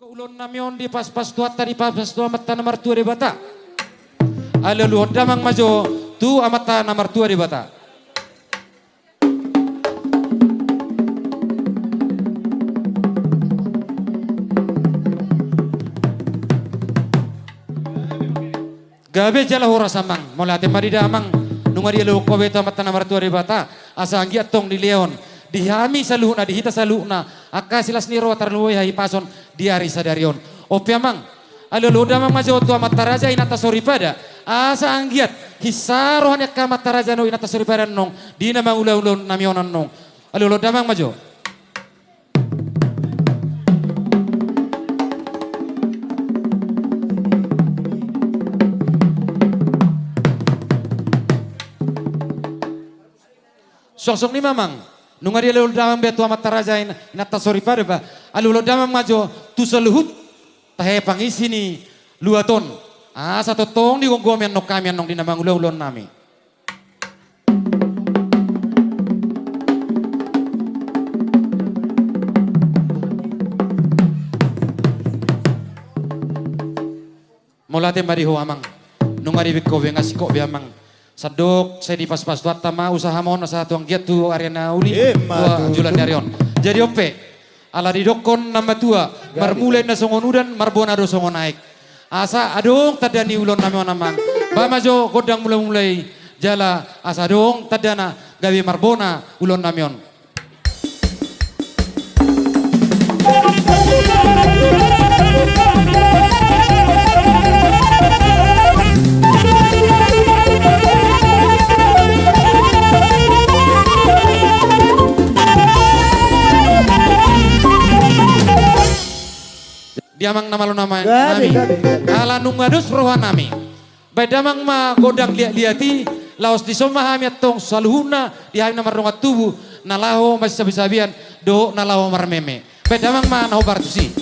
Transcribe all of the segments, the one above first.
Ulon namion di pas-pas tuat tadi pas-pas tua mata nomor tua di bata. Alalu damang majo tu amata nomor tua di bata. Gabe jala hora samang, mulai mari damang nunga dia lu kowe ta mata nomor tua di bata. Asa anggi atong di leon. Dihami saluna dihita saluna akasilas niro tarluwe hai pason diari sadarion opiamang alolo damang majo tu amataraja inata soripada asa anggiat hisarohan yakka mataraja no inata soripada nong dina mang ula-ula namionan nong alolo damang majo sosok ni mamang nunga dia lolo damang betu amat taraja inata sorry pada ba alolo damang majo tu seluhut tahe pangisi ni luaton satu tong di gomian no kamian nong dinamang ulon nami molate mariho amang nunga di biko bengas ko biamang sadok saya di pas-pas tuat tama usaha mon asa tuang giat tu arena uli tua julan darion jadi ope ala di dokon nama tua marmulai na songon udan marbona do songon naik asa adong tadani ulon nami namang bamajo godang mulai jala asa dong tadana gawe marbona ulon namion diamang nama lo nama nami ala nungadus roha nami bedamang ma godang liati laos di somahami atong saluhuna di hari nomor rongat tubuh nalaho masih sabi-sabian do nalaho marmeme bedamang ma naho bartusi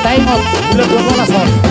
Tengok, bulan 12 Son.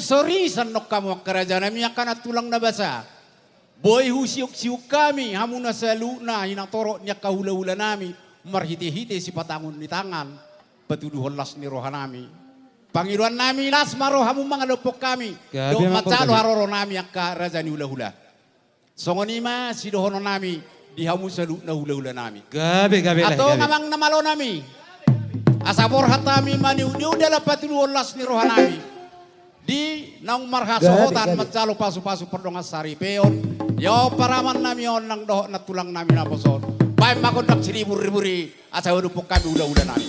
sorisan nok kamu kerajaan kami akan tulang na basa. Boy husiuk-siuk kami, hamun na sa luna, hinang toro niya kahula-hula nami, marhiti-hiti si patangon ni tangan, patuduhon las ni rohan nami. Pangiluan nami las maro hamun mga lupok kami, do matsalo haroro nami ang kerajaan hula-hula. Songonima si dohono nami, di hamun sa luna hula-hula nami. Gabi lah. Ato ngamang namalo nami, asabor hatami maniu dala patuduhon las ni rohan nami. Di nang marhasohotan matsalo pasu-pasu perdonga sari peon yo paraman nami on nang doh na tulang nami na poson bay makon nak siriburi asa udupok kami udah nami.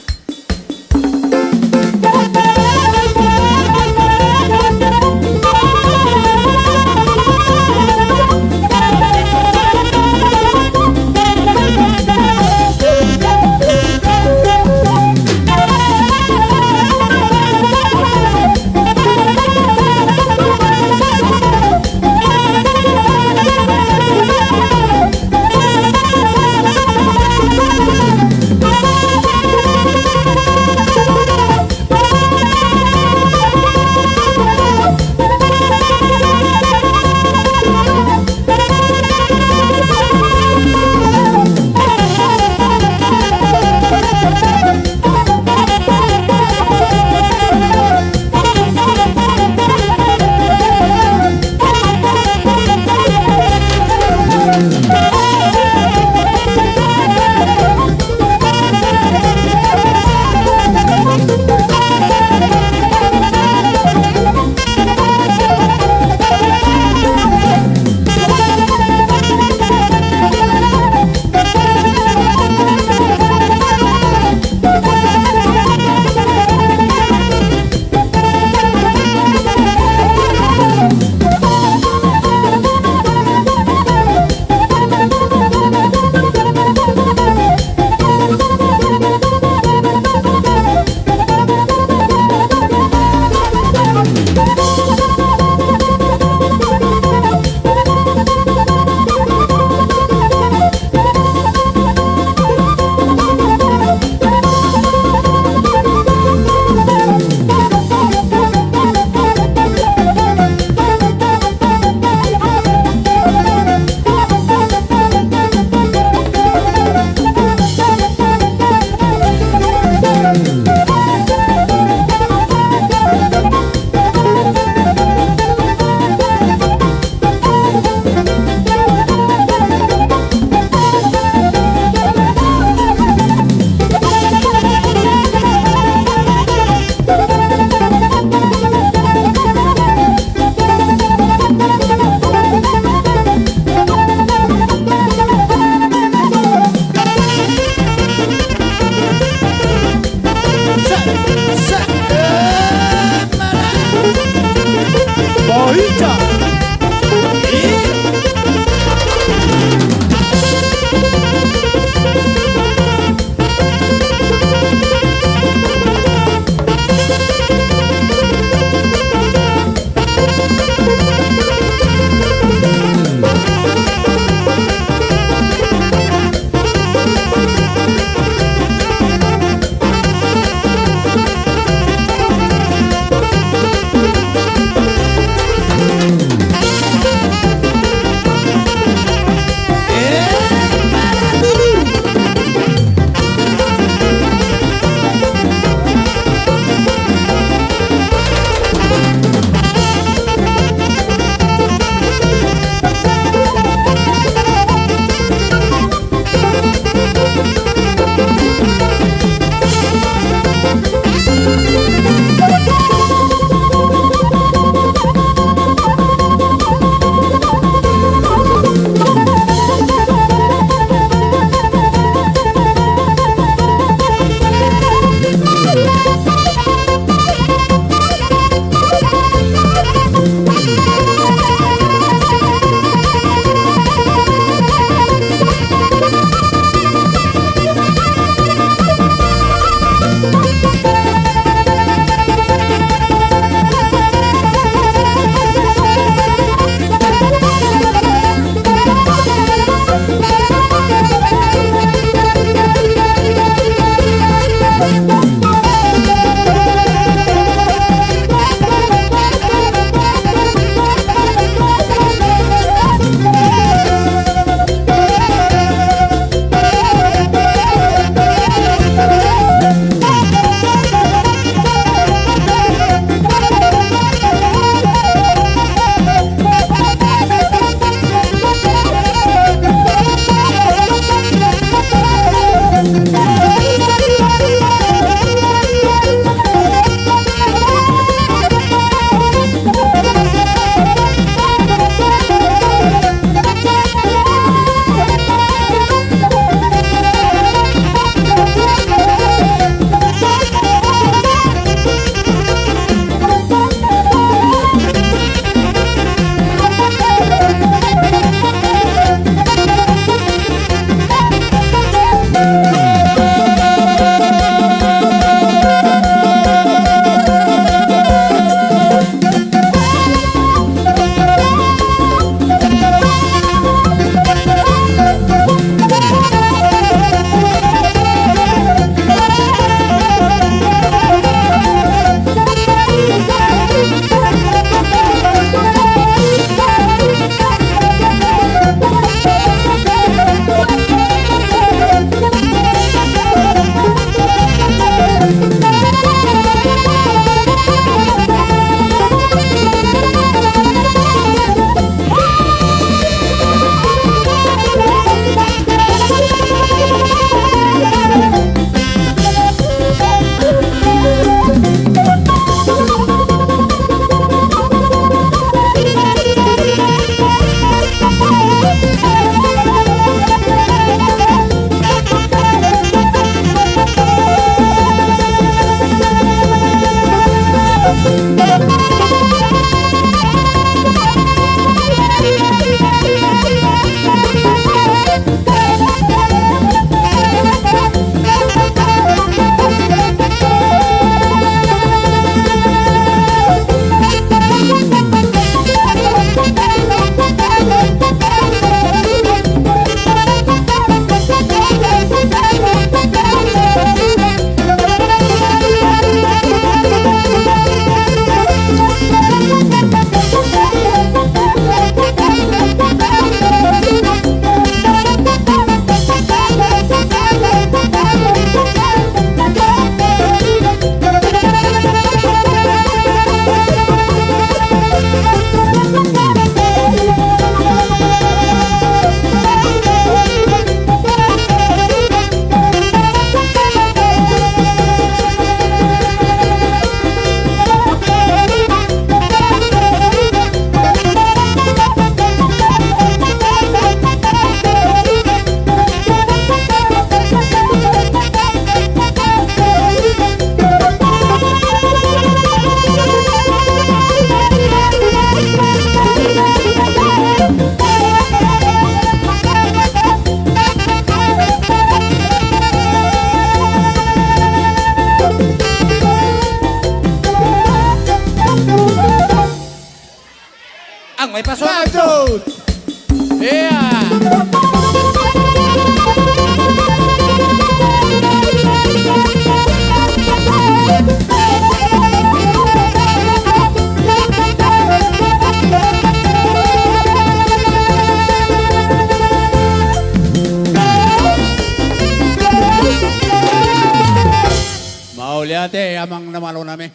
Bayate amang namalo nami.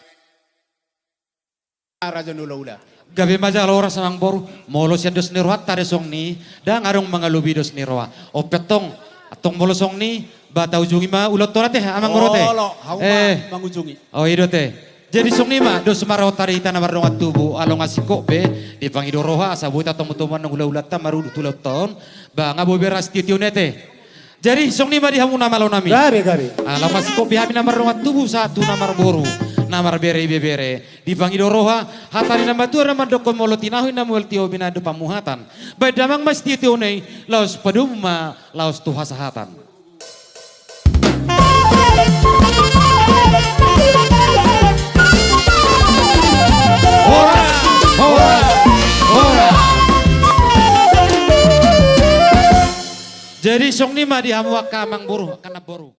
Raja nula-ula. Gabi maja oras amang boru. Molo siya dos nirohat tari song ni. Da ngarong mga lubi dos niroha. O petong. Atong molo song ni. Bata ujungi ma ulot to teh amang urote. Olo, hauma mangujungi. Oh idote. Jadi song ni ma dos maraw tari tanah marong tubu along asiko be di pangidoroha sabuta tomutuman ng ula-ulat ta marudu tulot ton. Ba nga boberas titio nete. Jadi song ni ma di hamu namalo nami. Gabi. Alam asiko bihabi namar rongat tubuh satu namar boru. Namar bere bebere di pangidoroha hatari nama tua nama dokon molo tinahu namuel tio binadu pamuhatan. Baik damang mas titio nei laos peduma laos tuha sahatan. Jadi song ni ma di hamu kamang boru kana boru.